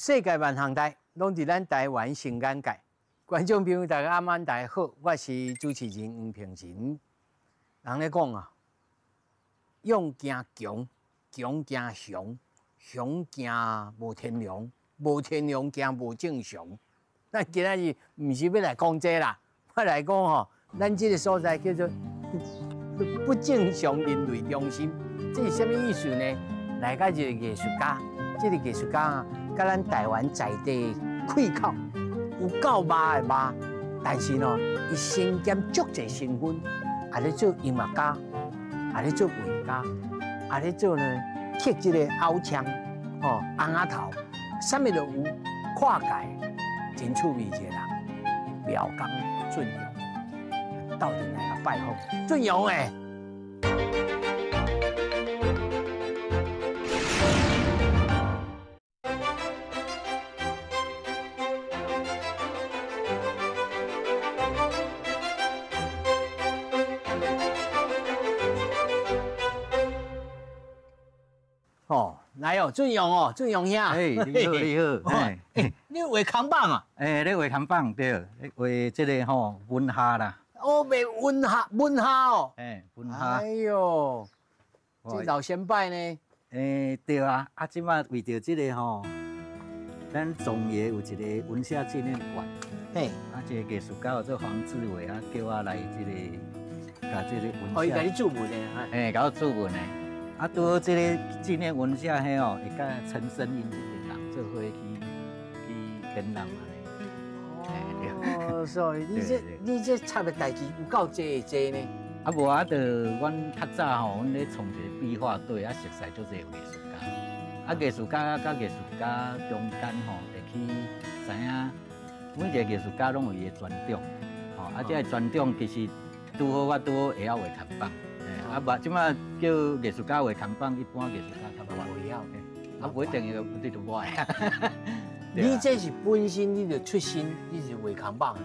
世界万行台，拢伫咱台湾新眼界。观众朋友，大家晚大家好，我是主持人黄平仁。人咧讲啊，勇惊强，强惊雄，雄惊无天良，无天良惊无正常。咱今仔日毋是要来讲这啦，我来讲吼，咱这个所在叫做不正常人类中心。这是什么意思呢？来个一个艺术家，这个艺术家啊，甲咱台湾在地开口有够麻的麻，但是呢，伊身兼足侪身份，也咧做音乐家，也咧做画家，也咧做呢刻这个凹枪，吼红仔头，啥物都有，跨界，真趣味一个人。苗刚俊勇，到底来个拜访俊勇诶。哦，来哦，俊勇哦，俊勇兄。哎，你好，你好。哎，你画扛棒啊？哎，你画扛棒对，画这个吼文下啦。哦，卖文下哦。哎，文下。哎呦，这老先辈呢？哎，对啊，啊，即马为着这个吼，咱中野有一个文下纪念馆。嘿，啊，这个艺术家做黄志伟啊，叫我来这个，甲这个文下。哦，伊甲你注文的。哎，甲我注文的。啊，拄好这个纪念文下迄哦，会甲陈升因这个人做伙去展览嘛咧。哦，所以你这插的代志有够济呢。啊无啊，就阮较早吼，阮咧创一个壁画队啊，熟悉足侪艺术家。啊，艺术家甲艺术家中间吼，会去知影每一个艺术家拢有伊的专长。吼，啊，这个专长其实拄好我拄好会晓画扛棒。啊，无即马叫艺术家画扛棒，一般艺术家较无会晓嘅，啊，不一定要你就我的。你这是本身你就出身，你是画扛棒的。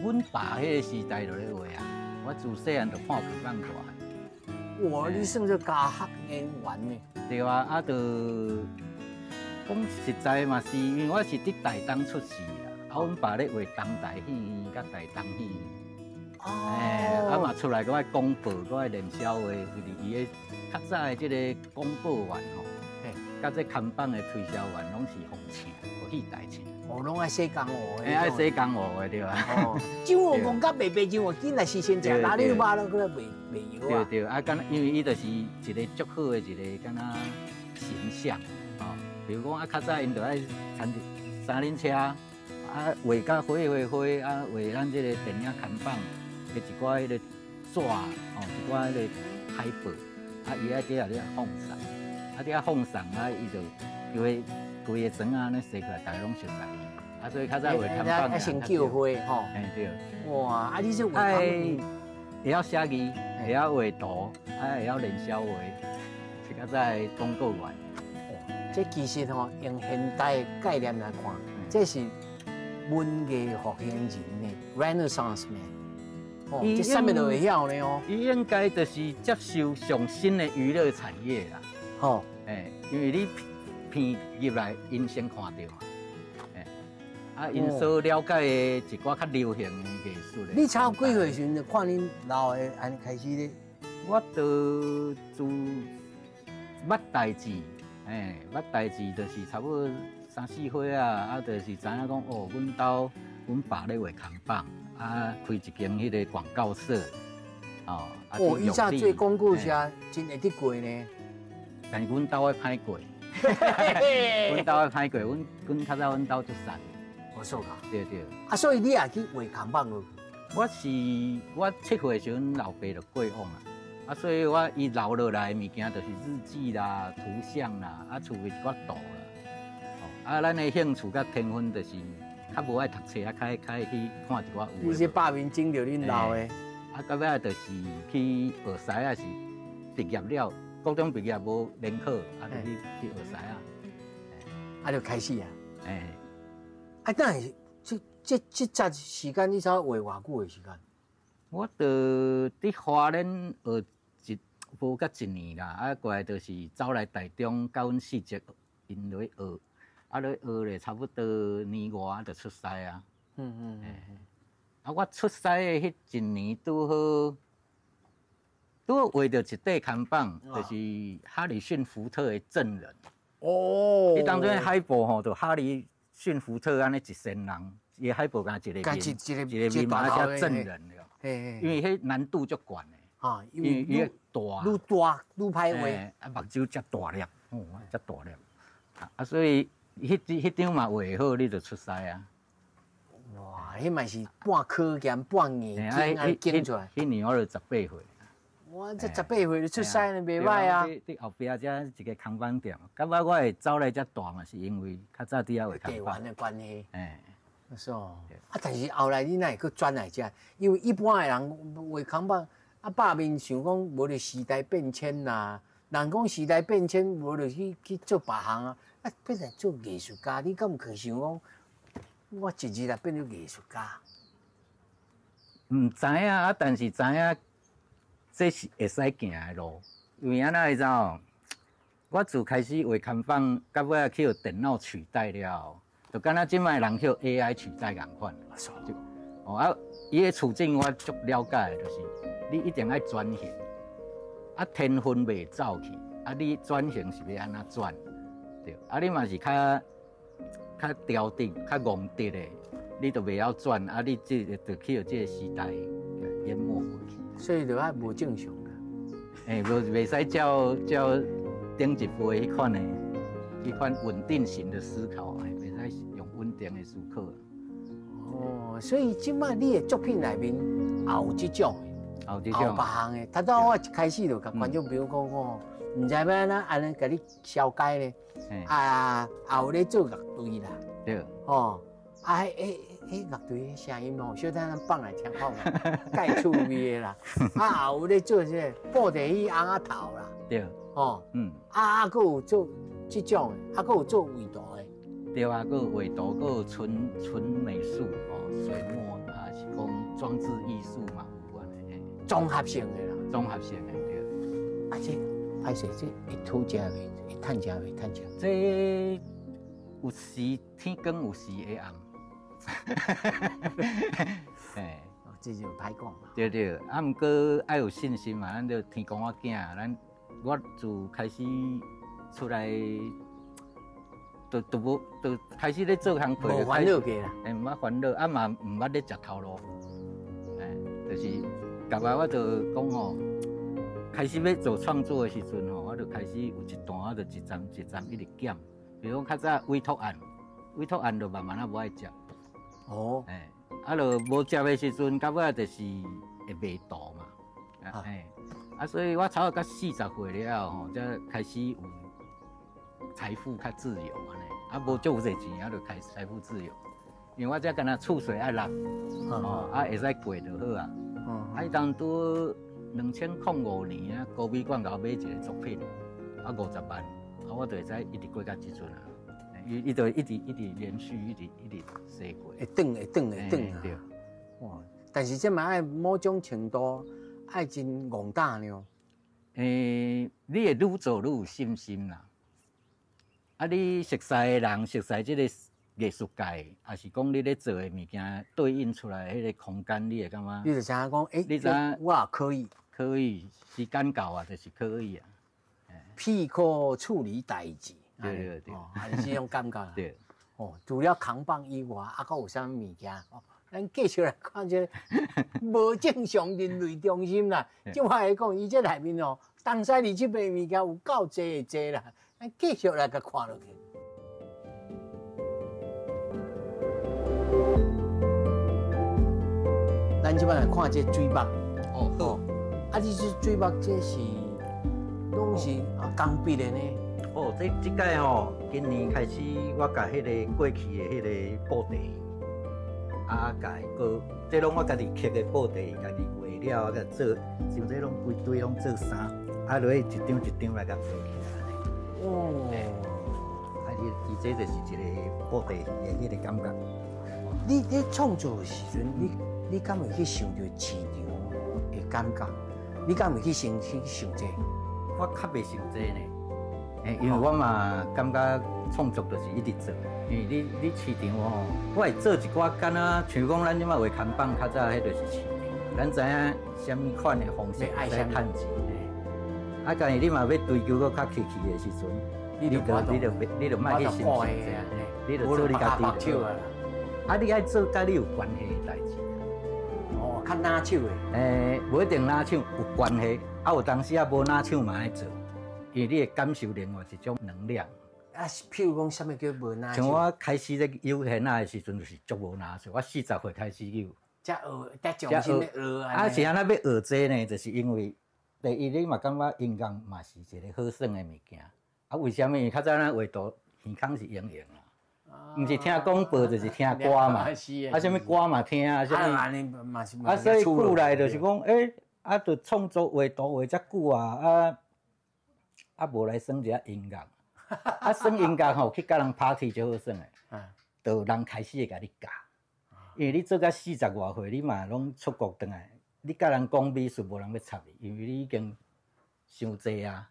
阮爸迄个时代就咧画啊，我自细汉就看扛棒大。哇，你算做家学演员呢？对啊，啊，就讲实在嘛，是因为我是伫台东出世啦，啊，阮爸咧画当代戏甲台东戏。哎，啊嘛出来个爱广播，个爱练小话，就是伊个较早的即个广播员吼，嘿，甲这看板的推销员拢是互请，互去台请。哦，拢爱写讲话的。哎，爱写讲话的对吧？哦，酒我讲甲白酒我紧来事先食，哪里肉了个袂油啊？对对，啊，敢因为伊就是一个足好的一个敢若形象，哦，比如讲啊，较早因就爱参三轮车，啊，画甲花啊，画咱这个电影看板。一寡迄个纸哦，一寡迄个海报，啊，伊爱伫咧放送，啊，伫放送啊，伊就叫伊规个庄啊，咧写起来，大家拢熟悉伊，啊，所以较早画看板啊，先叫花吼，哎对，哇，啊，你这画会晓写字，会晓画图，啊，会晓练小话，是较早的广告员。这其实吼，用现代的概念来看，这是文艺复兴人呢 ，Renaissance man。哦，这啥物都会晓呢哦。伊应该就是接受上新的娱乐产业啦。吼，哎，因为你片入来，因先看到嘛。哎，啊，因所了解的一寡较流行的艺术咧。你超几岁时就看恁老的安尼开始咧？我就自捌代志，哎，捌代志就是差不多3、4岁啊，啊，就是知影讲哦，阮爸咧画扛棒。啊，开一间迄个广告社，哦，哦，以前做广告社真会得过呢。但是阮兜爱歹过，阮兜爱歹过，阮较早阮兜做散。我说啊，对对。啊，所以你也去画扛棒咯？我7岁时阵，老爸就过往啊，啊，所以伊留落来的物件就是日记啦、图像啦，啊，厝边一寡图啦，哦，啊，咱的兴趣甲天分就是。较无爱读册啊，较去看一寡有。你是百面整着恁老的。啊，到尾就是去学师啊，是毕业了，高中毕业无联考，啊，就去学师啊，啊，就开始啊。哎，啊，但是这段时间你才画偌久的时间？我就伫花莲学无甲1年啦，啊，过来就是走来台中，甲阮4姐因落去学。啊，咧学咧差不多年外就出师啊。啊，我出师的迄一年拄好画到一块看板，就是哈里逊福特的证人。哦，伊当阵海报吼，就哈里逊福特安尼一仙人，伊海报敢一个面嘛写证人了。因为迄难度足悬的。啊，因为伊大，愈大愈歹画。啊，目睭遮大粒，哦，遮大粒。啊，所以迄张嘛画好，你就出师啊。哇，迄嘛是半科研半研究安经出来。迄年我就18岁。哇，这18岁就出师了，袂歹啊！伫后壁遮一个空板店，感觉我会走来遮大嘛，是因为较早伫遐画空板的关系。是哦。啊，但是后来你哪会去转来遮？因为一般的人画空板，啊，百面想讲无着时代变迁啦。人讲时代变迁，无着去做别行啊，啊，变成做艺术家。你敢有去想讲，我一日来变做艺术家？唔知影啊，但是知影这是会使行的路，因为安怎会知哦？我自开始画看板，到尾去互电脑取代了，就敢若即摆人去 AI 取代共款。哦啊，伊的处境我足了解，就是你一定爱转型，啊天分袂走去，啊你转型是要安怎转？对，啊你嘛是较刁滴、较戆直的，你都袂晓转，啊你就去互这个时代淹没过去。所以就爱无正常的。袂使照顶一辈迄款稳定型的思考，袂使用稳定的思考。哦，所以即摆你的作品内面也有即种的，有别项的。头我一开始就甲观众朋友讲哦，唔知要安尼甲你消解咧。啊，也有咧做乐队啦。对。哦，啊，乐队声音哦，小等咱放来听看嘛，介趣味的啦。啊，也有咧做这布袋戏红仔头啦。对。哦。佫有做即种的，佫有做画图的。对啊，佫有画图，佫有纯美术哦，水墨啊，是讲装置艺术嘛，有安尼。综合性的啦。综合性的对。啊，这歹势，这会讨食袂？会趁食袂？趁食。这有时天光，有时会暗。这就歹讲嘛。对对，啊，毋过爱有信心嘛，咱就天公我囝，我自开始出来，就开始咧做工课，无烦恼过啦。毋捌烦恼，啊嘛毋捌咧食头路，就是甲我就讲吼，开始要做创作的时阵吼，我就开始有一段，我就一站一站一直减，比如讲较早委托案就慢慢无爱食。哦。啊，就无食的时阵，到尾就是会卖肚嘛。所以我差不多到40岁了吼，才开始有财富较自由安尼。啊，无足有侪钱，啊，就开始财富自由。因为我才干那厝税爱纳，会使过就好啊。当拄2005年啊，高美馆甲我买一个作品，50万，我就会使一直过到即阵啊。伊就一直连续一直生过。会转啊。对。哇！但是这嘛爱某种程度爱真戆大呢。你会愈做愈有信心啦。啊，你熟悉的人，熟悉这个艺术界，还是讲你咧做的物件对应出来迄个空间，你会感觉？你就知影讲，你知我也可以。可以，时间到啊，就是可以啊。譬可处理代志。对，还是这种感觉。对。除了扛棒以外，佫有啥物件？咱继续来看这无正常人类中心啦。即话来讲，伊这内面东西二七八物件有够济啦。咱继续来甲看落去。咱即摆来看这水墨。好。你这水墨这是拢是钢笔的呢？这届吼，今年开始我甲迄个过去的迄个布袋戏，甲个这拢我家己刻的布袋戏，家己画了，甲做，像这拢规堆拢做衫，落去一张一张来甲做起来。伊这就是一个布袋戏的迄个感觉。你创作的时阵，你敢会去想到市场的感觉？你敢会去想这？我较袂想这呢。因为我嘛感觉创作就是一直做，因为你市场吼，我会做一寡敢若像讲咱即马画看板，较早迄就是市场，咱知影什么款的方式在趁钱。啊，但是你嘛要追求个较客气的时阵，你就莫去心情这样，你就做你家己的。啊，你爱做甲你有关系的代志。哦，较拿手的。无一定拿手有关系，啊有当时啊无拿手嘛爱做，因为你的感受另外一种能量。啊，譬如讲，什么叫无拿手？像我开始咧游现仔的时阵，就是足无拿手。我40岁开始游，才学，才重新咧学啊。是安那要学这呢，就是因为第一你嘛感觉音乐嘛是一个好耍的物件。啊，为什么？因为较早咱画图耳孔是用啦。毋是听广播就是听歌嘛，啊，什么歌嘛听啊，什么，啊，所以久来就是讲，啊，就创作画图画遮久啊，啊，无来耍一下音乐，啊，耍音乐吼，去甲人 party 就好耍诶，就人开始会甲你教，因为你做到40外岁，你嘛拢出国转来，你甲人讲美术，无人要插你，因为你已经伤济啊。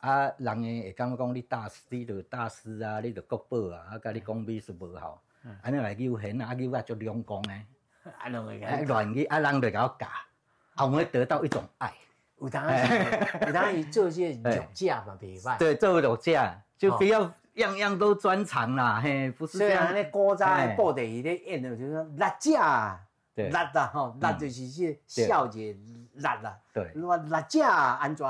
啊，人诶会感觉讲你大师，你著大师啊，你著国宝啊，啊，甲你讲美术无效，安尼来游闲啊，游啊足两光诶，乱去，啊，人著甲我教，后尾得到一种爱。有当伊做些肉架嘛，袂歹。对，做肉架就不要样样都专长啦，嘿，不是这样。虽然咧古早诶布袋戏咧演的就是辣架，辣啦吼，辣就是些笑者辣啦。对，辣架安怎？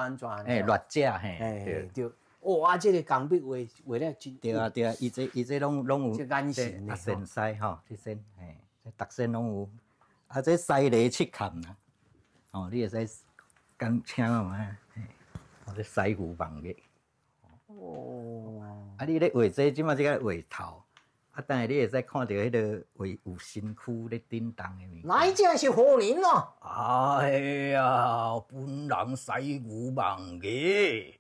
辣架嘿，对。哇，这个工笔画了真。对啊，伊这拢有。这眼神啊，身西吼，这身嘿，这逐身拢有。啊，这西梨七坎啦，哦，你会使干请啊嘛，嘿，哦，这西湖望月。哦。啊，你咧画这，即马这个画头。啊，但是你会使看到迄个为有身躯咧震动的物。哪一件是火灵咯？哎呀，本人西湖望月。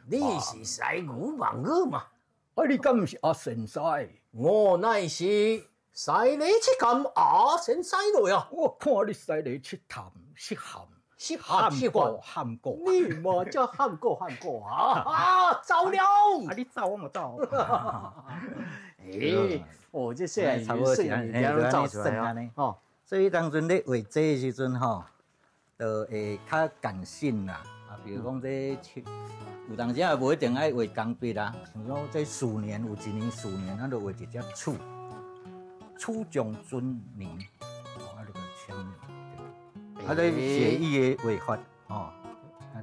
你是西湖望月嘛？啊，你敢毋是阿神西？我乃是西里七坎阿神西来啊！我看你西里七潭喊过，你嘛才喊过啊！走了！啊，你走我嘛走。哦，这细汉差不多是安尼，都走出来啊！哦，所以当阵咧画这时阵吼，就会较感性啦。啊，比如讲这有当时也无一定爱画工笔啦，像讲这鼠年有一年鼠年，咱就画一只厝，厝将尊年，哦，啊，这个签名，啊，这写意的画法，哦，啊，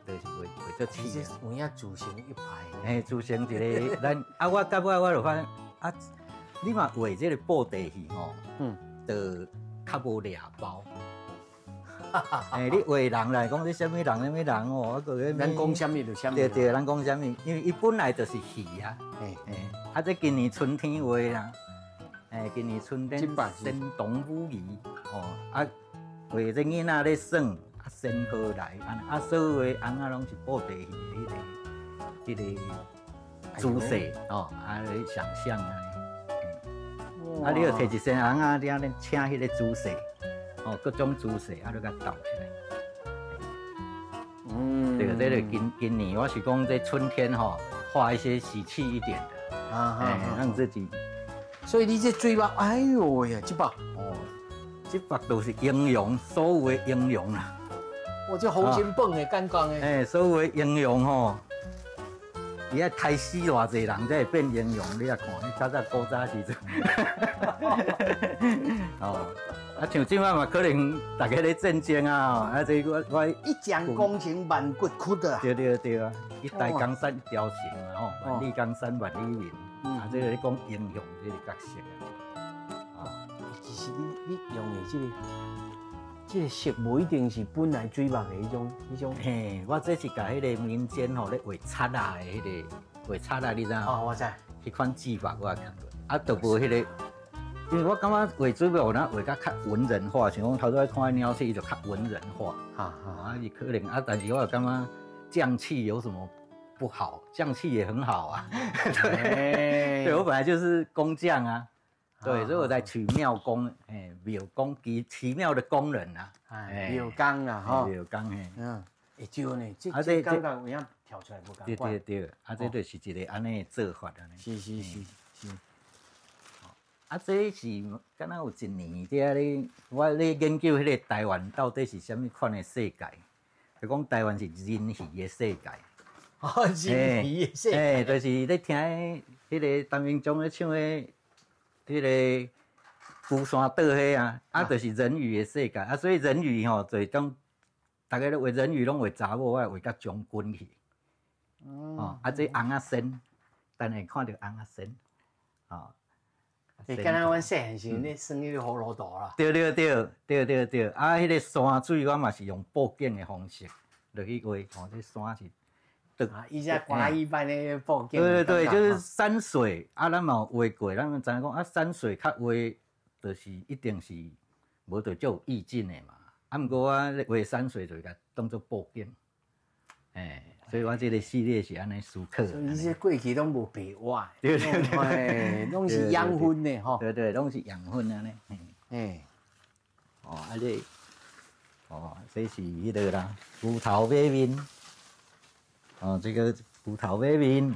就是画做起。其实有影自成一派。自成一个咱啊，我到尾我就发现啊，你嘛画这个布袋戏吼，就较无掠包。你画人来讲，你什么人哦，咱讲什么就什么。对，咱讲什么，因为伊本来就是戏啊。啊，这今年春天画啦，今年春天生动武仪哦，啊，画这囡仔咧耍，啊，仙鹤来，啊，所有的翁仔拢是布袋戏的迄个姿势哦，啊，你想象啊，啊，你要摕一身翁仔，你安尼请迄个姿势。哦，各种姿势啊，你甲倒起来。这个今年我是讲这春天哈，画一些喜气一点的，让自己。所以你这水目，哎呦喂呀，这把哦，这把都是英雄，所有的英雄啦。我这红心蹦的感觉的。所有的英雄吼，伊爱杀死偌济人才会变英雄，你啊看，你早古早时阵。哦。啊，像即摆嘛，可能大家咧战争啊，啊，这我一将功成万骨枯的。对啊，一代江山一条线嘛，吼，万里江山万里明，啊，这个咧讲英雄这个角色啊。其实你用的这个色，无一定是本来水墨的迄种。嘿，我这是甲迄个民间吼咧画擦啊的迄个画擦啊，你知影？哦，我知。迄款技法我也看过，啊，都无迄个。因为我感觉画水墨，咱画较文人化，像讲头拄仔看鸟戏，伊就较文人化，伊可能啊，但是我感觉匠气有什么不好？匠气也很好啊，对，我本来就是工匠啊，对，所以我在取妙工，妙工奇妙的工人啊，妙工啊，哈，妙工会少呢，这感觉有影跳出来无共对款。对对，啊，这就是一个安尼做法安尼。是。啊，这是敢若有一年咧，我咧研究迄个台湾到底是啥物款的世界？就讲台湾是人鱼的世界。哦，人鱼的世界。就是咧听迄个陈明忠咧唱的迄个孤山岛迄啊，就是人鱼的世界啊，所以人鱼吼，就是讲大家咧画人鱼拢画查某，我画甲将军去。哦，啊，这红仔仙，等下看到红仔仙，哦。敢若阮细汉时咧算迄个葫芦豆啦。对，啊，迄个山水我嘛是用布景的方式落去画，哦，这山是。啊，伊只瓜一般的布景。对，就是山水啊，咱嘛有画过，咱知影讲啊，山水较画，就是一定是无就足有意境的嘛。啊，毋过我画山水就是甲当做布景，所以我这个系列是安尼思考。所以伊这过去拢无白画，对，拢是养分的吼。对，拢是养分安尼。哦，啊这，这是迄个啦，牛头马面。哦，这个牛头马面。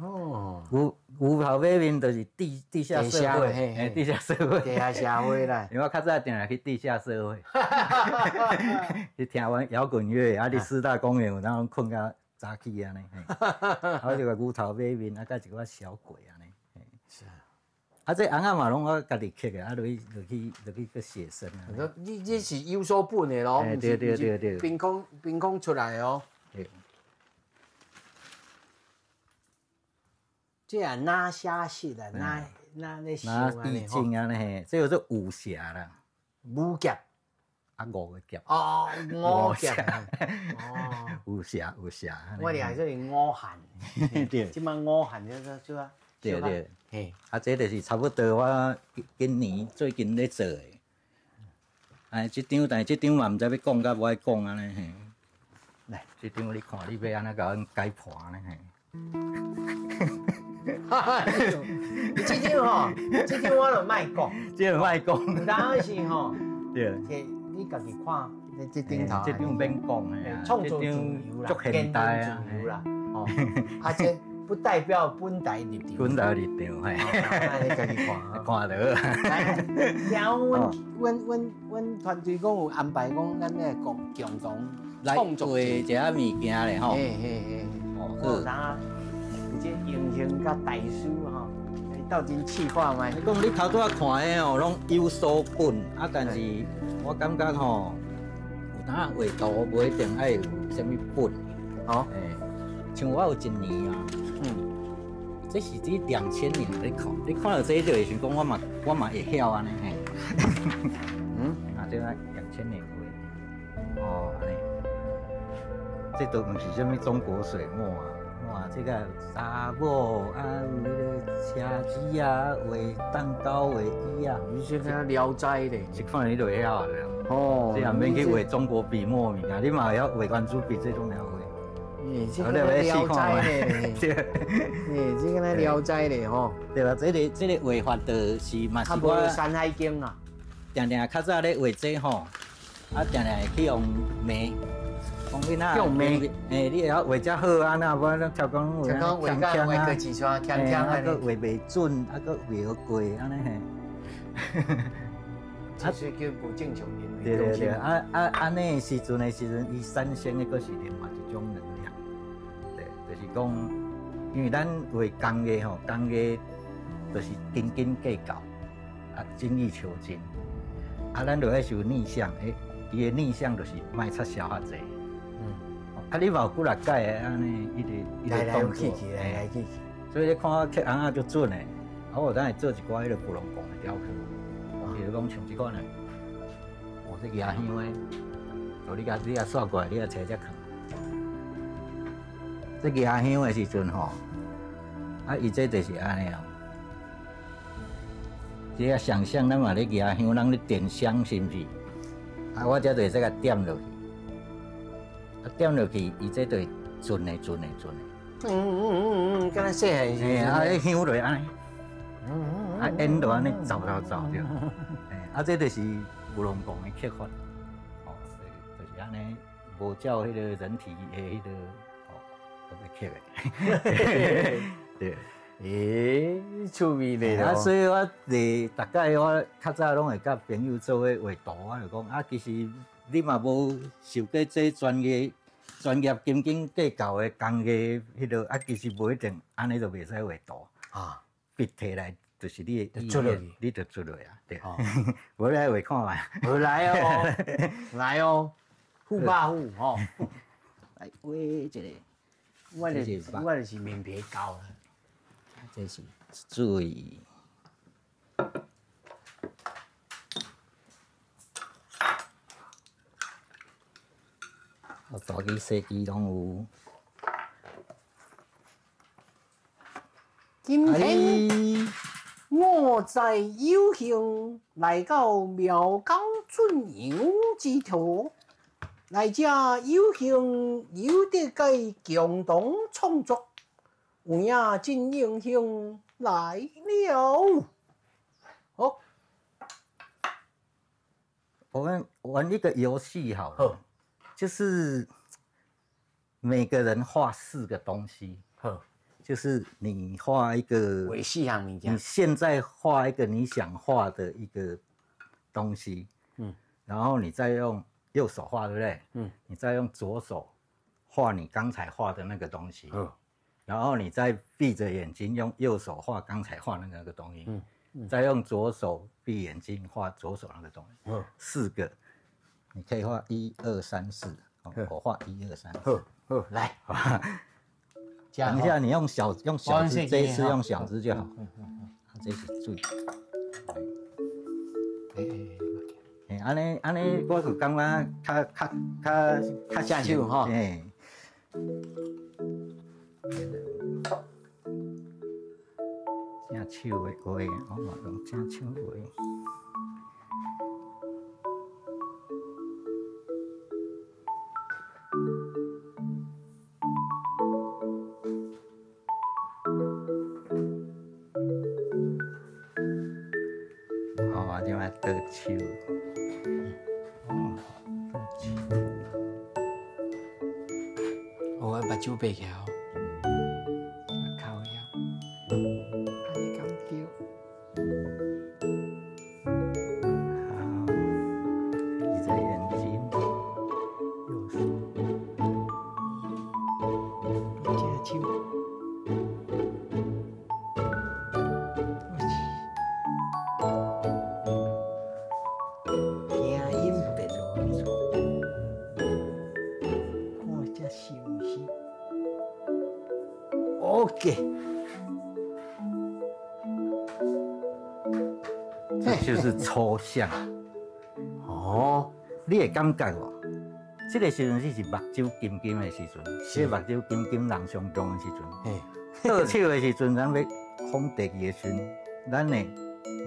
哦。牛头马面就是地下社会，地下社会。地下社会啦。因为我较早定来去地下社会，去听完摇滚乐，啊，伫四大公园有当拢困到早起安尼，啊，就个牛头马面，啊，甲一个小鬼安尼。是啊。啊，这红仔嘛拢我家己刻的，啊，落去个写生啊。你这是有所本的咯，对。凭空出来哦。对。这啊哪写实啊，哪咧想安尼吼。意境安尼嘿，这个是武侠啦。武侠。啊，五个侠。哦，五侠。哦。武侠。我哋系做五汉。对。即摆五汉就啊。对。嘿。啊，这就是差不多我今年最近咧做的。哎，这张但是这张嘛唔知要讲甲无爱讲安尼嘿。来，这张你看，你要安怎甲阮解破安尼嘿。你这张吼，这张我就卖讲，这就卖讲。当时吼，对，你家己看，这顶头，这张免讲的，创作自由啦，足现代啊，自由啦，哦，啊这不代表本台立场，本台立场嘿，你家己看，看到。然后阮团队讲有安排讲，咱咧共同创作一下物件咧吼，哦，然后。这英雄甲大师吼，斗阵试看卖。你讲你头拄仔看的哦，拢有所本啊，但是我感觉吼，有当画图不一定爱有啥物本。哦，像我有一年啊，这是这2000年你看，你看到这就会想讲我嘛会晓安尼嘿。啊，这个2000年画，哦安尼，这都唔是啥物中国水墨啊。哇，这个查某啊，有迄个车机啊，画蛋糕、画椅啊，你说看《聊斋》咧，这款你就会晓了。哦，这也免去画中国笔墨物件，你嘛会晓画圆珠笔这种了画。这个《聊斋》咧，这个《聊斋》咧吼。对吧？这个画法就是嘛是我《山海经》啊。定较早咧画这吼，啊定去用骂。用眉，你会晓画遮好啊？那无咱超讲画锵画个字刷锵锵啊，佫画袂准，啊佫画过安尼嘿。这是叫不正常人。对，安尼时阵伊产生的佫是另外一种能量。对，就是讲，因为咱画工艺吼，工艺就是斤斤计较，啊精益求精，啊咱就爱受逆向，伊的逆向就是莫插销较济。啊，你嘛有几6届安尼，一直动作，来去，所以你看我刻红仔足准的，啊，我等下做一寡迄个古龙宫的雕刻，比如讲像这款的，这野香的，你甲刷过来，你甲找只坑，这野香的时阵吼，啊，伊这就是安尼哦，这个想象咱嘛咧野香，咱咧点香是毋是？啊，我这就会使甲点落去。啊，点落去，伊这就会准的。敢若细汉时。啊，迄香就安尼。啊，烟就安尼走着。啊，这就是乌龙宫的刻法。哦，就是安尼无照迄个人体的迄个都会刻的。对。趣味咧咯。所以我大概我较早拢会甲朋友做伙画图，我就讲其实你嘛无受过这专业斤斤计较的工艺迄落，其实无一定安尼就袂使画图啊。笔摕来就是你的意念，你就出来啊，对。无来画看卖。无来哦，来哦，富爸富吼。来画一个。我就是面皮厚。这是水，大机小机拢有。今天我在有幸来到苗高春阳之土，来这有幸有得个共同创作。有影真英雄来了！好，我们玩一个游戏好了，就是每个人画4个东西。就是你画一个，你现在画一个你想画的一个东西，然后你再用右手画，对不对？你再用左手画你刚才画的那个东西。然后你再闭着眼睛用右手画刚才画的那个东西，再用左手闭眼睛画左手那个东西，4个，你可以画1、2、3、4，我画1、2、3。好，来，等一下你用小支，这一次用小支就好。这是水。安尼，我就感觉较下手哈。正手的画，我嘛用正手画。即摆倒手。我把酒背起来哦。OK， 这就是抽象。哦，你会感觉哦，这个时阵你是目睭金金的时阵，这目睭金金人上中的时阵，倒手的时阵，咱要放第二个阵，咱会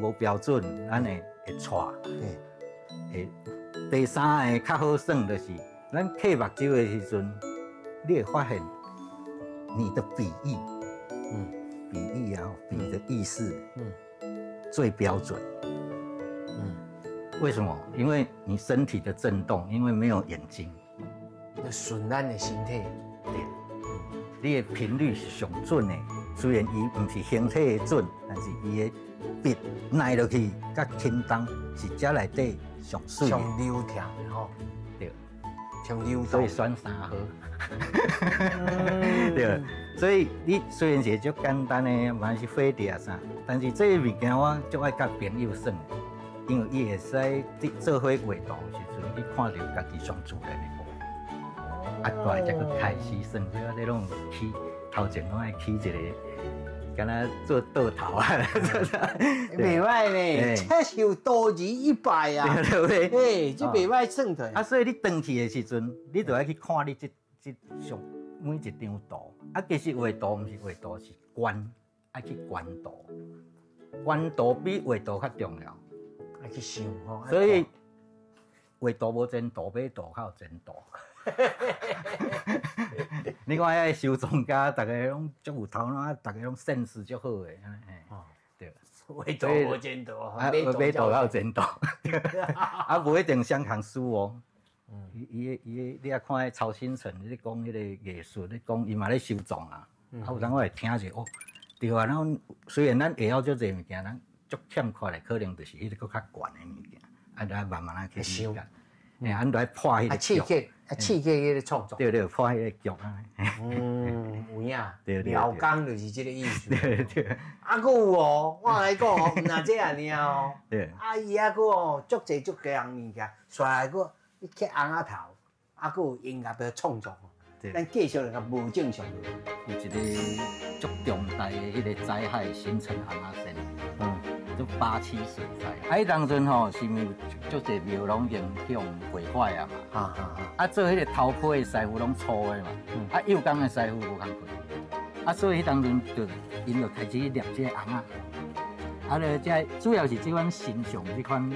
无标准，咱会错。第三个较好算就是，咱刻目睭的时阵，你会发现你的笔意，笔意啊，笔的意思，最标准。为什么？因为你身体的震动，因为没有眼睛，就顺咱的身体，你的频率是上准的。虽然伊唔是形体的准，但是伊的笔耐落去，甲轻重是遮内底上水的。上流畅的吼，对，上流畅。所以选3号。对，所以你虽然是足简单的，嘛是粉底啊啥，但是这个物件我足爱甲朋友算的。因为伊会使做伙画图的时阵，你看到家己上自然的无，后来才去开始算，所以我这拢起头前拢爱起一个，敢若做倒头啊，袂歹咧，这是有多字100啊，对不对？这袂歹算的。所以你转去的时阵，你就要去看你这上每一张图，其实画图毋是画图，是观，爱去观图，观图比画图较重要。去想吼，所以画图无前图，买图较有前图。你看遐收藏家，大家拢足有头脑，大家拢sense足好诶，对。画图无前图，买图较有前图，无一定相同输哦。伊你啊看迄曹新成，你讲迄个艺术，你讲伊嘛咧收藏啊，有当我会听者哦，对啊，然后虽然咱会晓足侪物件，咱足欠缺的可能就是迄个较悬的物件，啊，来慢慢去理解，咱来破迄个局，刺激迄个创作，对，破迄个局啊。有影，对，廖工就是这个意思。对。啊，佫有哦，我来讲哦，毋那这样尔哦。对。啊，伊啊佫哦，足侪样物件，刷来佫你刻红仔头，啊佫有音乐的创作。咱继续来个无正常。有一个足重大的迄个灾害形成红仔线，足87水灾。啊，迄当阵吼是毋足侪庙拢影响毁坏啊嘛。啊，做迄个头批的师傅拢粗的嘛，啊，幼工的师傅无工课。啊，所以迄当阵就因就开始捏这个红仔。啊，咧这主要是这款形象这款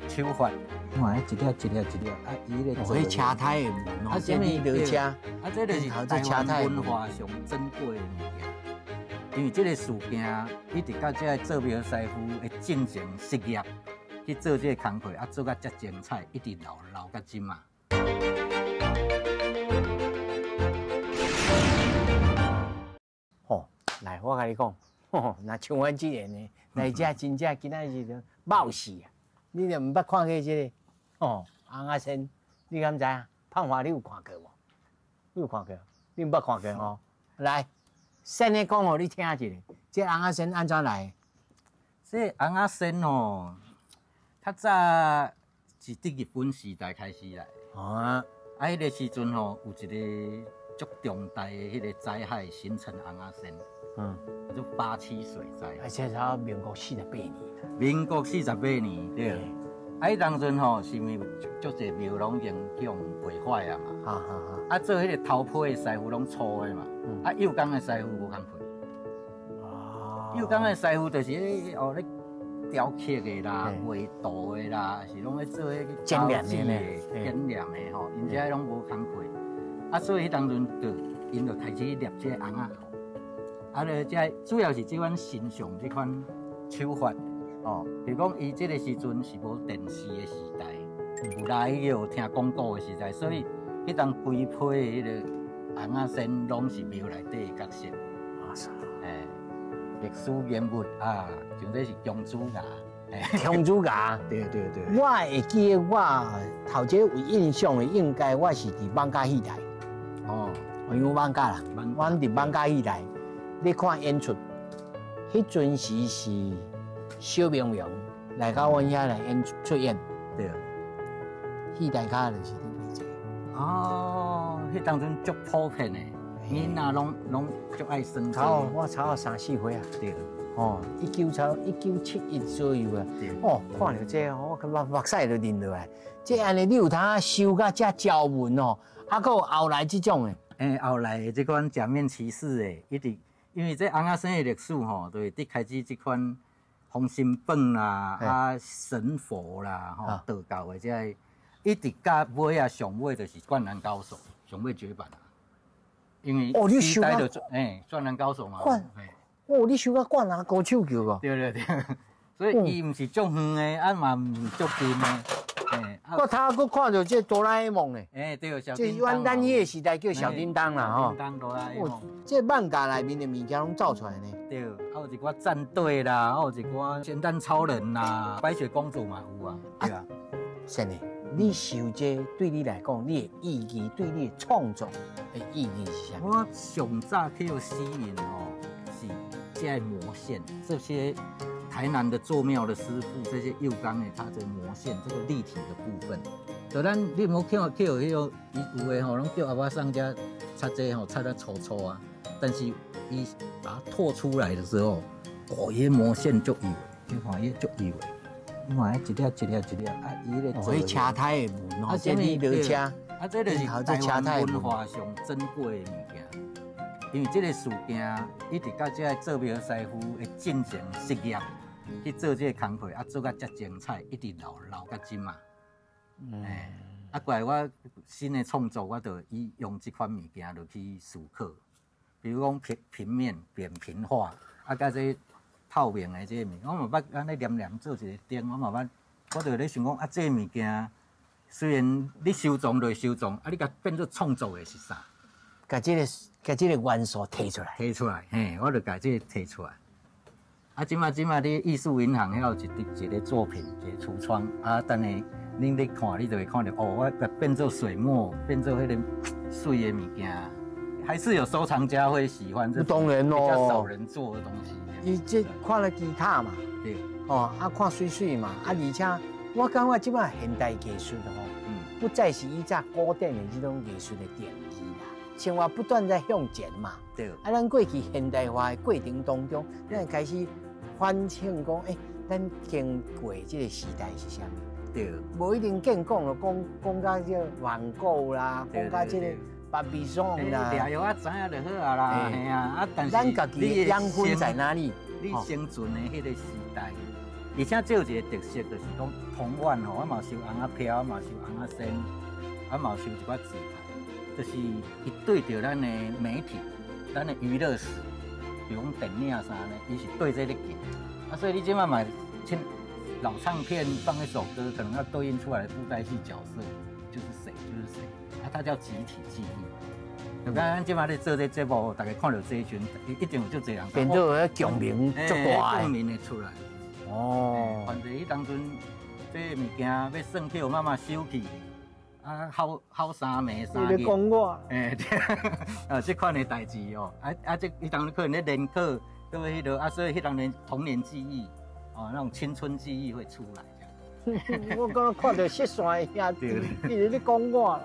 手法。看，一粒，啊，伊咧做迄车胎的门哦，什么落车？啊，这就是台湾文化上珍贵的物件。因为这个事件一直到这个做庙师傅的进前实业去做这个工课，啊，做甲遮精彩，一直留到今嘛。吼，来，我甲你讲，吼，那像阮这个呢，来遮真正今仔日就冒死啊！你就毋捌看过这个？哦，红仔仙，你敢知影？胖华你有看过无？你有看过？你毋捌看过哦？来，先来讲互你听一下，这红仔仙安怎来？这红仔仙哦，较早是伫日本时代开始来。啊，迄个时阵吼，有一个足重大的迄个灾害形成红仔仙。叫做87水灾。而且差民国48年。民国48年，对。啊，迄当阵吼是毋足侪庙拢影响毁坏啊嘛。啊，做迄个头批的师傅拢粗的嘛。啊，幼工的师傅无工课。幼工的师傅就是咧咧雕刻的啦、画图的啦，是拢咧做迄个剪染的、剪染的吼，因遮拢无工课。啊，所以迄当阵因就开始捏这红仔。啊，咧遮主要是这款形象这款手法。哦，比如讲，伊这个时阵是无电视的时代，有来有听广告的时代，所以迄当规批的迄个红仔仙拢是庙内底的角色。历史人物啊，像这是公主牙，公主牙，对。我会记得我头一个有印象的，应该我是伫艋舺戏台。哦，因为艋舺啦，我伫艋舺戏台，你看演出，迄阵时是。小明明来到阮遐来出演，对，戏台卡就是你做。哦，迄当阵足普遍的，囡仔拢足爱生。我差3、4岁啊。对。哦，1971左右啊。对。哦，看到这我目屎都淋落来。这安尼你有通收甲遮条纹哦，还佫有后来这种的。后来的这款假面骑士的，一直因为这红仔仙的历史吼，就是伫开始这款。封神榜啦，啊神佛啦，吼道教的这，一直到尾啊上尾就是灌篮高手，上尾绝版啊。因为时代就灌篮高手嘛。你收到灌篮高手球哦。对。所以伊毋是足远的，啊嘛毋是足近的。我佫看到这哆啦 A 梦呢。对，小叮当。这咱迄个时代叫小叮当啦，吼。叮当哆啦 A 梦。这漫画内面的物件拢造出来呢。对，啊有一寡战队啦，啊有一寡咸蛋超人啦，白雪公主嘛有啊，对啊。是呢，你收这对你来讲，你的意义，对你的创作的意义是啥？我上早去有吸引哦，是这魔线这些。台南的做庙的师傅，这些幼钢的，它这魔线这个立体的部分，就咱你无去迄个，伊有的吼，拢叫阿爸上家擦这吼擦得粗粗啊，但是伊把它拓出来的时候，哦，伊魔线足优，你看伊足优的，你看一粒啊，伊咧做。车胎的门哦，这你落车，啊，这就是台湾文化上珍贵的物件。因为这个事件一直到这个做庙师傅的进前实业去做这个工课，啊，做甲遮精彩，一直留到今嘛。啊，过来我新的创作，我就用这款物件落去思考，比如讲平面扁平化，啊，甲这透明的这个物，我嘛捌安尼黏做一个灯，我就咧想讲啊，这个物件虽然你收藏就收藏，啊，你甲变做创作的是啥？把这个元素提出来。提出来，嘿，我就把这个提出来。啊，即马你艺术银行遐有一个作品，一个橱窗啊，等下恁咧看，你就会看到哦，我甲变做水墨，变做迄个水的物件，还是有收藏家会喜欢这当然咯，比较少人做的东西。伊这看了吉他嘛，对，哦，啊看水水嘛，啊而且我感觉即摆现代艺术吼，不再是以前古典的这种艺术的定义啦，生活不断在向前嘛。对。啊，咱过去现代化的过程当中，咱开始反省讲，咱经过这个时代是啥物？对。无一定健康咯，讲到这梵谷啦，讲到这个巴比松啦，掠药啊，知影就好啊啦，嘿啊，啊，但是咱家己的养分在哪里？你生存的迄个时代，而且这有一个特色，就是讲铜碗吼，我嘛收红仔飘，嘛收红仔仙，啊嘛收一寡纸牌，就是伊对着咱的媒体、咱的娱乐史，比如讲电影啥呢，伊是对这个行。啊，所以你即摆买老唱片放一首歌，可能要对应出来的布袋戏角色就是谁，啊，它叫集体记忆。就刚刚即摆咧做这节目，大家看到这一群，一定有就这样。变做迄共鸣足大的。共鸣会出来。哦。反正伊当阵这物件要算起，慢慢收起，啊，好三暝三日。你讲我。对，啊，这款的代志哦，这伊当阵可能咧联考，各位迄个啊，所以迄当年童年记忆，哦，那种青春记忆会出来。我刚刚看到蟋蟀遐，一直咧讲我啦。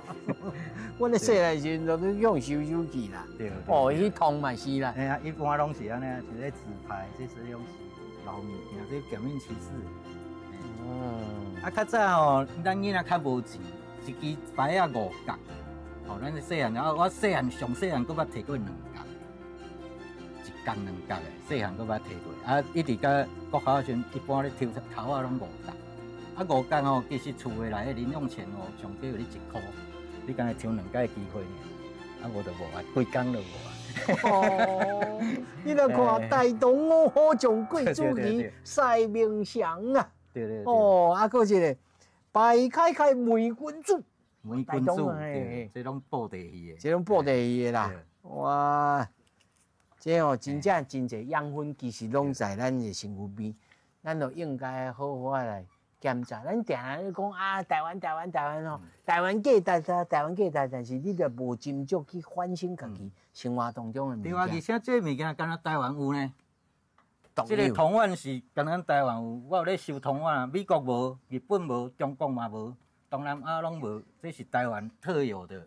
我咧细汉时阵都用收起啦。对。哦，迄通嘛是啦。哎呀，一般拢是安尼，一个纸牌，这是用老物件，这假面骑士。啊，较早哦，咱囡仔较无钱，一支牌啊5角。哦，咱细汉啊，我细汉上细汉，佫捌摕过2角，一角2角的，细汉佫捌摕过。啊，一直到国考时阵，一般咧抽头啊拢5角。啊，5角哦，其实厝的内的零用钱哦，上少有你1块，你敢若抽2届的机会呢？啊，无就无啊，规工就无啊。哦，你来看大同五虎将贵主义赛明祥啊！对对。哦，啊，搁一个白开梅君子，梅君子，对，这拢布袋戏的，这种布袋戏的啦。哇，这哦，真正真侪养分，其实拢在咱的身躯边，咱就应该好好来。检查，咱定下咧讲啊，台湾吼，台湾价值，但是你着无斟酌去反省家己生活当中的物件。对啊，而且这物件敢若台湾有呢。这个铜碗是敢若台湾有，我有咧收铜碗，美国无，日本无，中国嘛无，东南亚拢无，这是台湾特有的。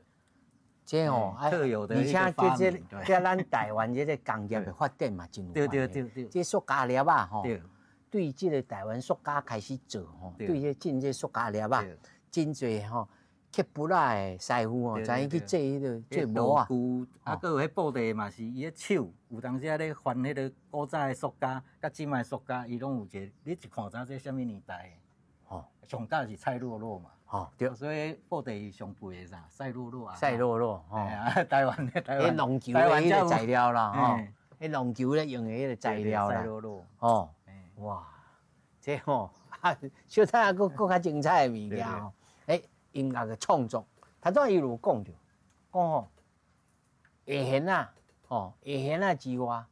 这吼，特有的一个发明。叫咱台湾这个工业的发展嘛，真有关系。对。这塑胶粒啊，吼。对这个台湾塑胶开始做吼，对这进这塑胶粒啊，真侪吼，刻不赖的师傅吼，知影去做迄个做模啊。啊，搁有迄布袋嘛，是伊个手，有当时咧翻迄个古早的塑胶，甲即卖塑胶，伊拢有一个，你一看知这什么年代的？吼，上早是蔡若洛嘛。吼，对。所以布袋是上背的啥？蔡若洛啊。蔡若洛，吼。台湾的台湾。迄龙球的迄个材料啦，吼。迄龙球咧用的迄个材料啦。蔡若洛。哦。哇，这吼小太阳佫较精彩的物件吼，音乐的创作，头先伊有讲着，讲吼，下弦啊，下弦啊之外，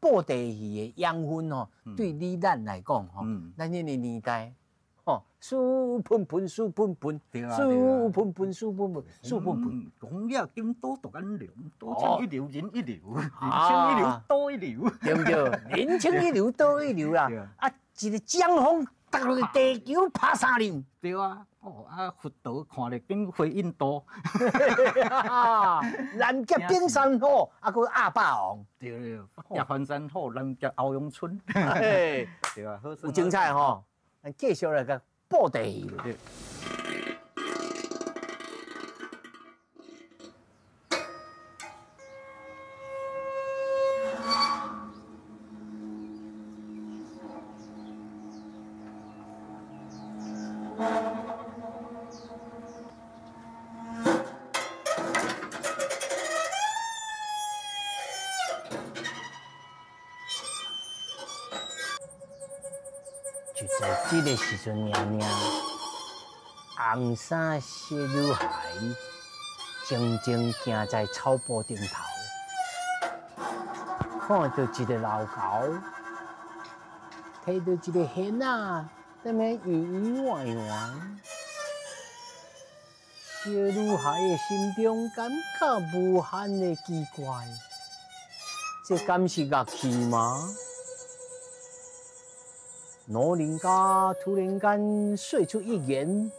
布袋戏的养分吼，对你咱来讲吼，咱迄个年代，树喷喷，树喷喷，树喷喷，树喷喷，树喷喷，红叶金多独眼龙，多情一流人一流，人情一流多一流，对不对？人情一流多一流啦，啊，一个江风踏入地球拍3年，对啊，佛陀看了变回印度，南极冰山虎，啊，佮阿霸王，对，北环山虎，南极欧阳春，对啊，有精彩吼。咱继续来个布袋戏。就在这个时阵，娘娘阿红衫小女孩，静静行在草坡顶头，看到一个老狗，睇到一个hen仔在那圆圆弯弯。小女孩的心中感觉无限的奇怪，这敢是乐器吗？老人家突然间说出一言：“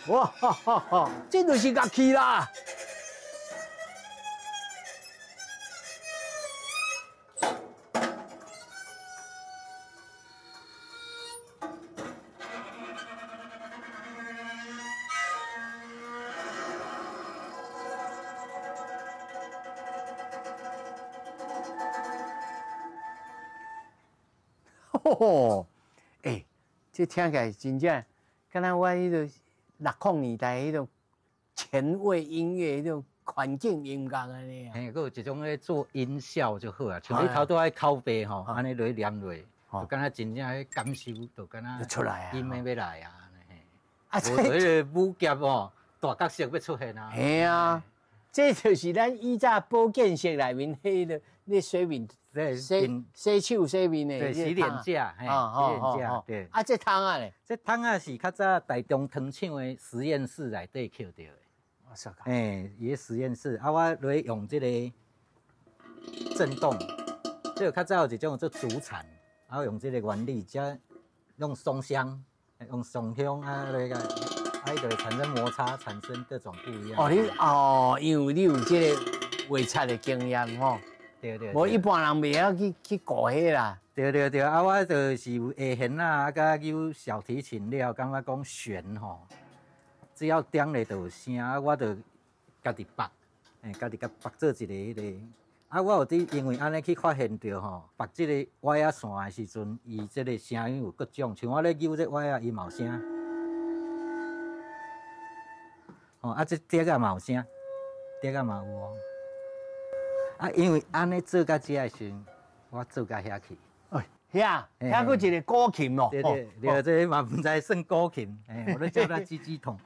哇哈哈哈，这就是乐器啦！”吼，这听起来真正，敢若我迄个60年代迄种前卫音乐、迄种环境音乐安尼啊。嘿，佫有一种咧做音效就好啊，像你头拄爱拷贝吼，安尼落念落，就敢若真正迄感受，就敢若出来啊，音要来啊，嘿。啊，无迄个武侠吼，大角色要出现啊。嘿啊，这就是咱以前保健室内面迄个咧洗面。洗手洗面的，对，洗脸架，嘿，洗脸架，对。啊，这汤啊咧，这汤啊是较早台中糖厂的实验室内底捡到的。我说个，伊个实验室，啊，我来用这个震动，这个较早有一种做竹铲，然后用这个原理，加用松香，用松香啊来个，啊，就会产生摩擦，产生各种不一样。因为你有这个画插的经验吼。对，无一般人袂晓去搞迄啦。对，啊，我就是有下弦啊，甲有小提琴了，感觉讲弦吼，只要点咧就有声，啊，我就家己拔，家己甲拔做一个迄个。啊，我有伫因为安尼去发现着吼，拔即个歪啊线的时阵，伊即个声音有各种，像我咧扭这歪啊，伊嘛有声。哦，啊，这笛啊嘛有声，笛啊嘛有哦。啊，因为安尼做到这时，我做到遐去。遐佫一个古琴咯。对，这嘛唔知算古琴，我都叫它鸡鸡筒。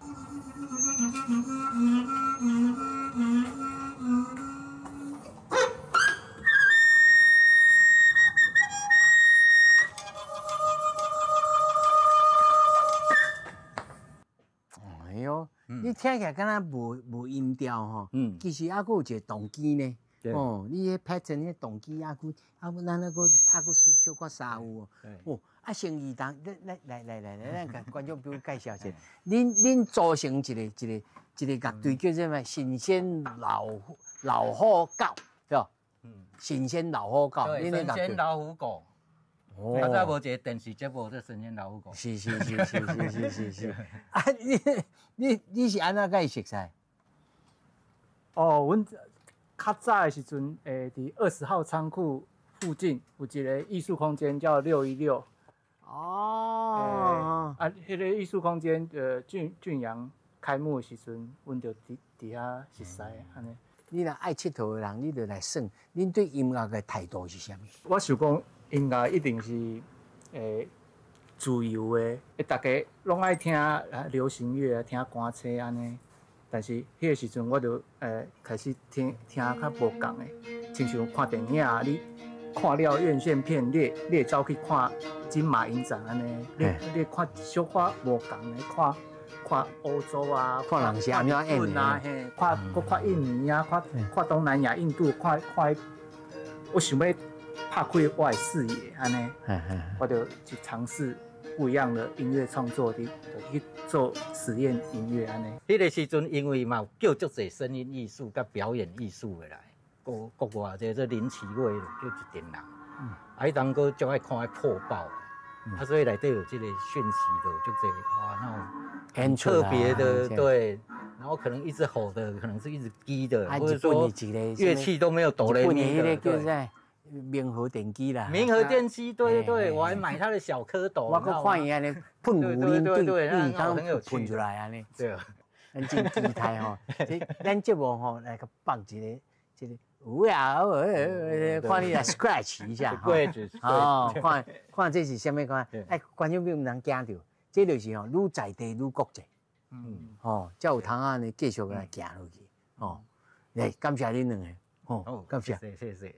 哎呦，你听起来敢若无音调吼，其实还佫有一个动机呢。哦，你迄 pattern 迄动机咱那个小可沙有哦。啊，生意当来，咱甲观众朋友介绍一下，恁组成一个乐队叫做咩？神仙老虎狗，对吧？神仙老虎狗，对，神仙老虎狗。哦，较早无一个电视节目叫神仙老虎狗。是。啊，你是安怎甲伊熟悉？哦，阮较早的时阵，伫20号仓库附近有一个艺术空间叫616。哦。迄个艺术空间俊阳开幕的时阵，阮就伫遐熟悉安尼。你若爱佚佗的人，你就来耍。恁对音乐的态度是啥物？我想讲，音乐一定是自由的，大家拢爱听流行乐、听歌车安尼。但是迄个时阵，我就开始听较无共的，亲像看电影啊，你看了院线片，你会走去看金马影展安尼，你看小可无共的，看欧洲啊，看人是安怎演啊，嘿，看印尼啊，看东南亚、印度，看，我想要拍开我的视野安尼，我就去尝试不一样的音乐创作的，去做实验音乐安尼。迄个时阵，因为嘛有叫足侪声音艺术甲表演艺术的来，国外这林奇伟叫一群人，伊当个就爱看爱破爆，所以内底有这个讯息的，就这哇那种很特别的，对。然后可能一直吼的，可能是一直低的，或者说乐器都没有哆来咪的。明和电机啦，明和电机，对，我还买他的小蝌蚪，我搁看伊安尼喷雾林对，那很有趣，喷出来安尼，对，咱真期待吼，咱节目吼来个放一个，有呀，看你来 scratch 一下，哦，看这是什么看？哎，观众朋友唔能惊到，这就是吼，愈在地愈国际。哦，才有通安尼继续来行落去。哦，来，感谢恁两个。哦，感谢。谢谢。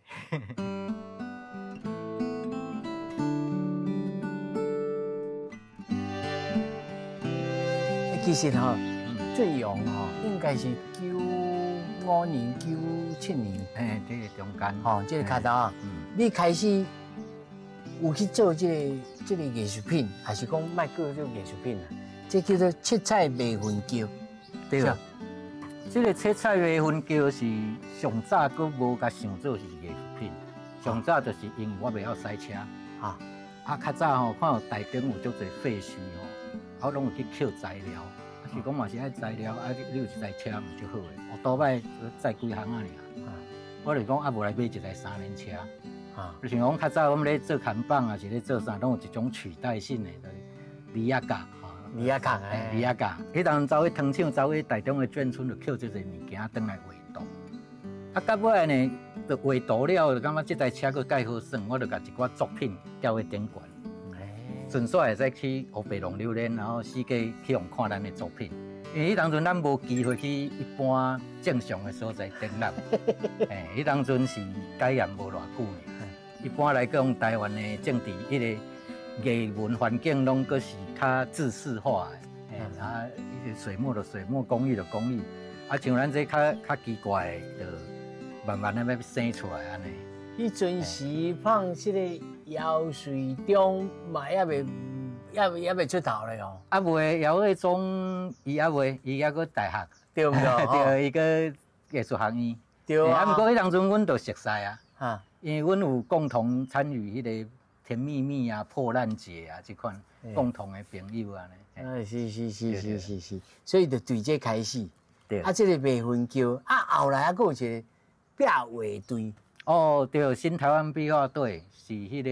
其实吼，最勇吼，应该是95年、97年，这个中间，吼，这个卡头啊，你开始有去做这个艺术品，还是讲卖做这个艺术品啊？这叫做七彩麦粉球，对啊。这个七彩麦粉球是上早佫无甲想做是艺术品，上早就是因为我未晓驶车啊，较早吼看到台中有足侪废墟吼，我拢有去捡材料，是讲嘛是爱材料，你有一台车嘛就好诶，我多摆载几项啊尔，我就讲无来买一台3轮车，就是讲较早我们咧做砍棒啊，是咧做啥，拢有一种取代性诶，就是米亚架。米亚卡米亚架，迄当走去糖厂，走去台中的眷村，就捡这些物件，转来画图。到尾呢，就画图了，就感觉这台车佫介好耍，我就甲一寡作品交去展馆。顺续会使去乌白龙榴莲，然后四界去用看咱的作品。因为迄当阵咱无机会去一般正常的所在展览，迄当阵是改严无偌久呢。一般来讲，台湾的政治迄个艺文环境拢佫是较自式化的，迄个水墨就水墨，工艺就工艺，像咱这较奇怪的，就慢慢要生出来安尼。迄阵时放这个姚水中嘛，也未出头咧哦。未姚瑞忠伊未，伊佫大学，对不对？对，伊个艺术学院。对啊。不过迄当阵阮就熟悉啊，因为阮有共同参与迄个甜蜜蜜啊、破烂节啊这款共同的朋友安尼。是，所以就对这开始。对。这个麦粉球后来还有一个壁画队。哦，对，新台湾壁画队是迄个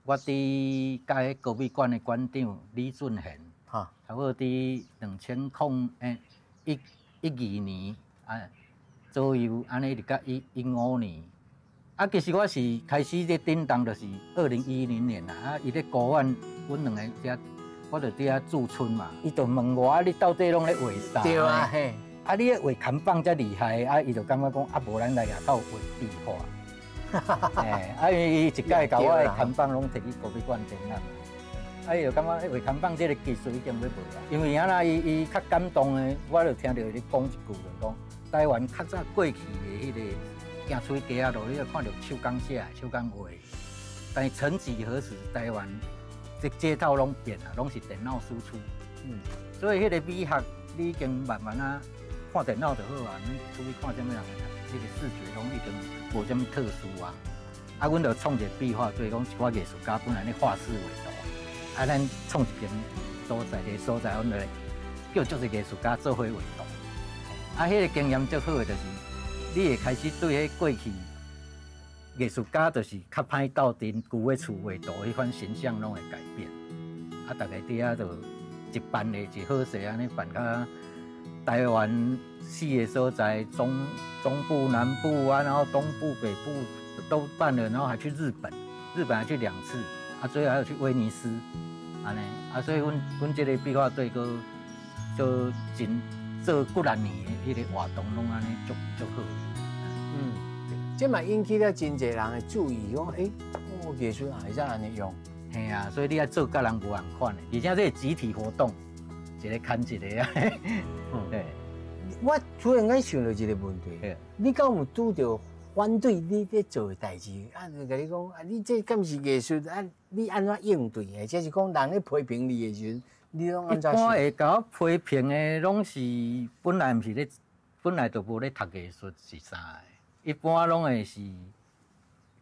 我伫甲迄国美馆的馆长李俊贤，差不多伫2012年左右，安尼就甲15年。其实我是开始咧叮当，就是2010年啦。伊咧高院，阮两个遮，我就伫遐驻村嘛。伊就问我，你到底拢咧画啥？对啊，嘿。你咧画砍棒遮厉害，伊就感觉讲无咱来夜到画壁画。因为伊一届甲我的砍棒拢摕去国美馆展览。伊就感觉画砍棒这个技术已经要无啊。因为伊较感动的，我就听到伊讲一句，就讲台湾较早过去的迄个。行出去街仔路，你就看到手工写、手工画。但是曾几何时，台湾这街道拢变啊，拢是电脑输出。所以迄个美学，你已经慢慢看电脑就好啊。你出去看什么人，这个视觉拢已经无什么特殊啊。阮就创一个壁画队，讲一寡艺术家本来咧画室画图，咱创一间所在，个所在，阮就叫就是艺术家做伙画图。迄个经验最好的就是。你会开始对迄过去艺术家就是较歹斗阵，旧的厝画图迄款形象拢会改变。大家伫遐就一办的一好势安尼办到台湾4个所在，中部、南部然后东部、北部都办了，然后还去日本还去2次，最后还有去威尼斯，安尼所以阮这个壁画队就真。做几啊年的迄个活动拢安尼足好。这嘛引起了真侪人的注意，讲艺术也会使安尼用。嘿啊，所以你要做甲人无同款的，而且这个集体活动，一个牵一个啊。对。我突然间想到一个问题，你敢有拄到反对你咧做的代志？就甲你讲，你这敢是艺术？你安怎应对的？即是讲人咧批评你的时候。一般会甲我批评的，拢是本来毋是咧，本来就无咧读艺术是啥的。一般拢会是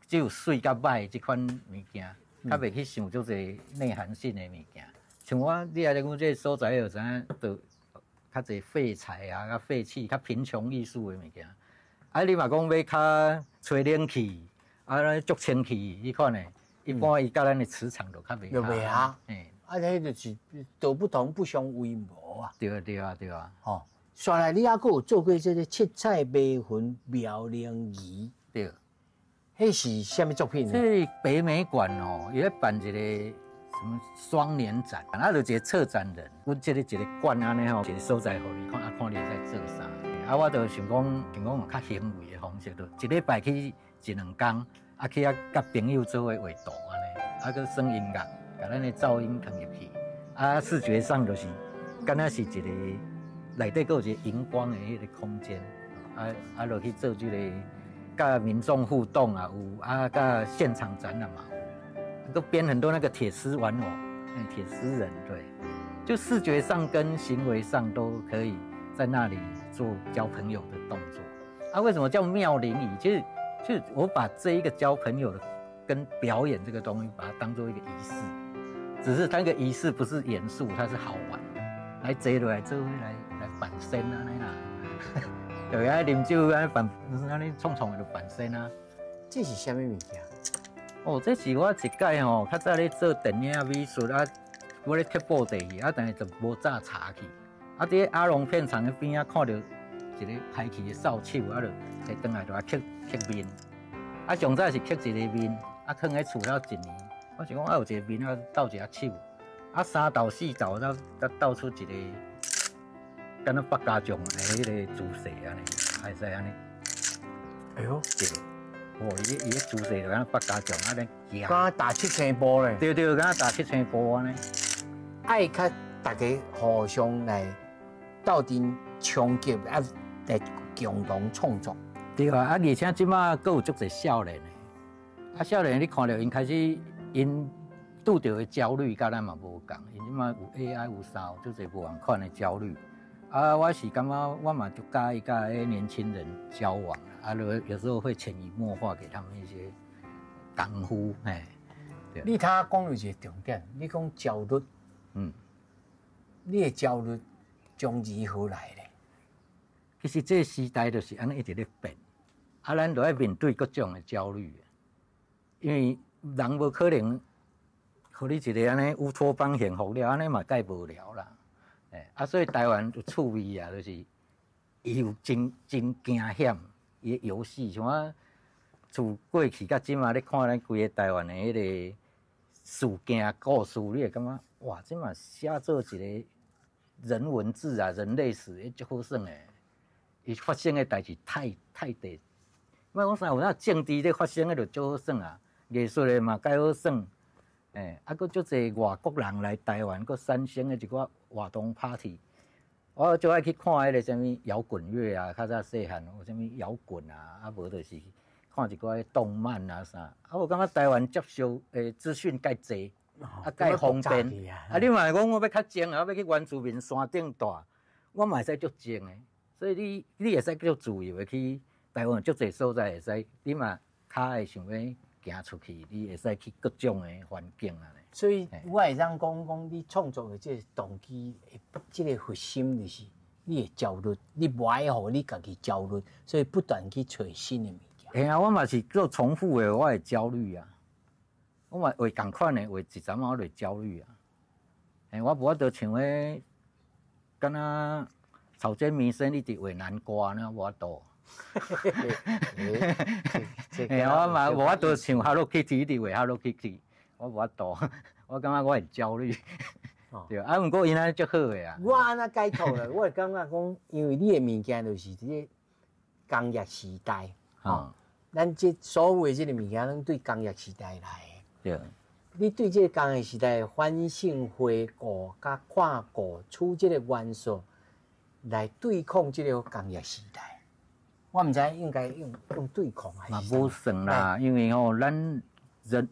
只有水甲歹即款物件，较袂去想足侪内涵性的物件。像我，你来讲这个所在，就知影，就较侪废材啊、较废弃、较贫穷艺术的物件。你嘛讲要较吹冷气，足清气迄款的，一般伊甲咱的磁场就较袂合。袂合。迄就是道不同不相为谋啊！对啊！吼，煞来你还佫有做过这个七彩麦粉苗灵仪，对，迄是啥物作品呢？这北美馆伊咧办一个什么双年展，啊，就一个策展人，阮这个一个馆安尼吼，一个所在互你看，看你在做啥。啊，我就想讲用较行为的方式，就一礼拜去1、2天，啊去甲朋友做伙画图安尼，啊，去耍音乐，把咱的噪音放入去，啊，视觉上就是，敢若是一个内底有一个荧光的迄个空间，落去做这个，甲民众互动啊有，啊，甲现场展览嘛有，都编很多那个铁丝玩偶，铁丝人，对，就视觉上跟行为上都可以在那里做交朋友的动作。啊，为什么叫妙龄椅？就是我把这一个交朋友的跟表演这个东西，把它当做一个仪式，只是它那个仪式不是严肃，它是好玩，来坐落来做伙来反身啊，那啦，对啊，啉酒啊反，安尼创的就反身啊。这是什么物件？哦，这是我一届吼，较早咧做电影美术啊，我咧贴布地去，啊，但是就无早查去，啊，伫阿龙片场的边啊，看到一个排气的扫帚，啊，就摕转来就啊刻面，啊，上早是刻一个面，啊，放喺厝了1年，我想讲啊有一个面啊斗一下手，啊3斗4斗，才斗出一个，敢若北家将的迄个姿势安尼，还是安尼。哎呦，对。哦，伊个姿势就敢北家将安尼行。刚刚打7000步咧。对，敢打7000步安尼。爱较大家互相来斗阵冲击，啊，来共同创作。对啊，而且即马佫有足侪少年的，啊，少年你看到因开始因拄到的焦虑，甲咱嘛无共，因即马有 AI 有啥，足侪无共款的焦虑。啊，我是感觉我嘛就介意甲年轻人交往，啊，有时候会潜移默化给他们一些功夫，哎。你他讲有一个重点，你讲焦虑，你的焦虑从何来咧？其实这个时代就是安尼一直咧变，啊，咱就要面对各种的焦虑，因为人无可能，互你一个安尼乌托邦幸福了，安尼嘛介无聊啦。啊，所以台湾有趣味啊，就是伊有真惊险，伊的游戏像我自过去到即嘛咧看咱规个台湾的迄个事件故事，你会感觉哇，即嘛写做一个人文志啊、人类史，足好耍诶。伊发生的代志太地，莫讲啥有那政治咧发生的就足好耍啊，艺术的嘛介好耍。啊，佫足侪外国人来台湾，佫产生的一寡活动 party， 我就爱去看迄个什么摇滚乐啊，较早细汉有什么摇滚啊，啊无就是看一寡动漫啊啥，啊我感觉台湾接收资讯介济，啊介方便，啊你嘛讲我要较静啊，我要去原住民山顶住，我嘛会使足静的，所以你会使足自由的去台湾足侪所在会使，你嘛较会想要行出去，你会使去各种的环境啊。所以我会当讲你创作的这个动机，这个核心就是你的焦虑，你不爱互你家己焦虑，所以不断去找新的物件。哎呀，我嘛是做重复的，我会焦虑啊。我嘛画同款的，画一阵我就焦虑啊。我无法度像迄，敢若草间弥生一直画南瓜呢，无法度。我嘛无法度像 Hello Kitty 一直画 Hello Kitty。我无法度，我感觉我很焦虑，对啊。不过因安尼足好个啊。我安那解脱了，我会感觉讲，因为你的物件就是这个工业时代，咱这所有的这个物件，拢对工业时代来的。对。你对这个工业时代反省、回顾、甲看顾、取这个元素来对抗这个工业时代，我唔知应该用对抗还是？嘛无算啦，因为咱人。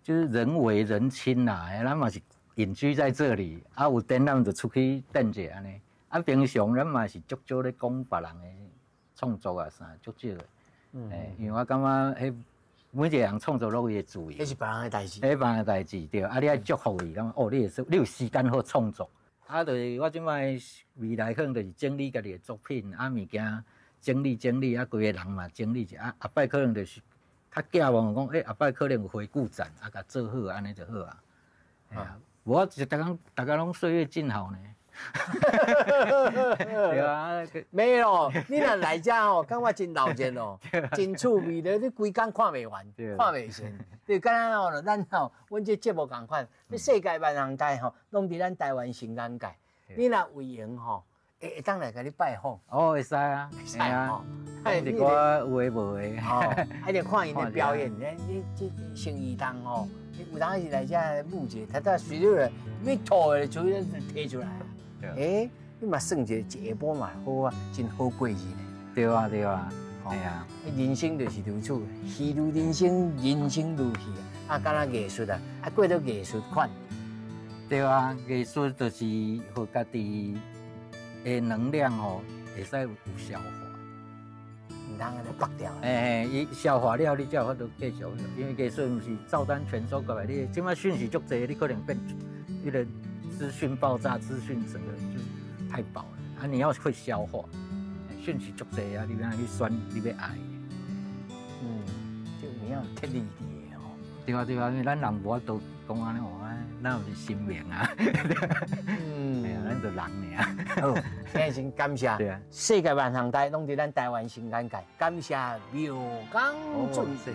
就是人为人亲啦，咱嘛是隐居在这里，啊有电咱就出去等者安尼，啊平常咱嘛是足少咧讲别人的创作啊啥，足少的，因为我感觉迄每一个人创作都有伊自由，迄是别人的代志，迄别人的代志对，啊你爱祝福伊，感觉你有时间好创作，啊就是我即摆未来可能就是整理家己的作品，啊物件整理，啊规个人嘛整理一下，后摆可能就是。较寄望讲，后摆可能有回顾展，啊，甲做好安尼就好啊。无我是逐家拢岁月静好呢。对啊，没有，你若来遮哦，感觉真闹热哦，真趣味的，你规工看袂完，看袂完。对，敢若哦，咱吼，阮这节目共款，你世界万人街吼，拢伫咱台湾新安界。你若有闲吼，会当来甲你拜访。哦，会使啊，会使啊。讲一寡有诶无诶。哦，还得看因的表演，你这生意档吼，有当时来遮募集，他到随着你吐的就摕出来啊。诶，你嘛算一个下晡嘛好啊，真好过日呢。对啊，对啊，系啊。人生就是如此，戏如人生，人生如戏啊。敢若艺术啊，过到艺术款。对啊，艺术就是互家己的能量吼，会使有消化。唔通安尼拔掉。伊消化了，你才有法度继续。因为艺术毋是照单全收过来，你即摆讯息足侪，你可能变迄个资讯爆炸，资讯整个就太饱了啊！你要会消化，讯息足侪啊，你要去选，你要爱。就你要贴力的哦。对啊，对啊，因为咱人无法度讲安尼话，咱有是心灵啊。哎呀，咱就人尔。好，今日先感谢世界万行台，拢伫咱台湾新安界，感谢苗刚俊雄。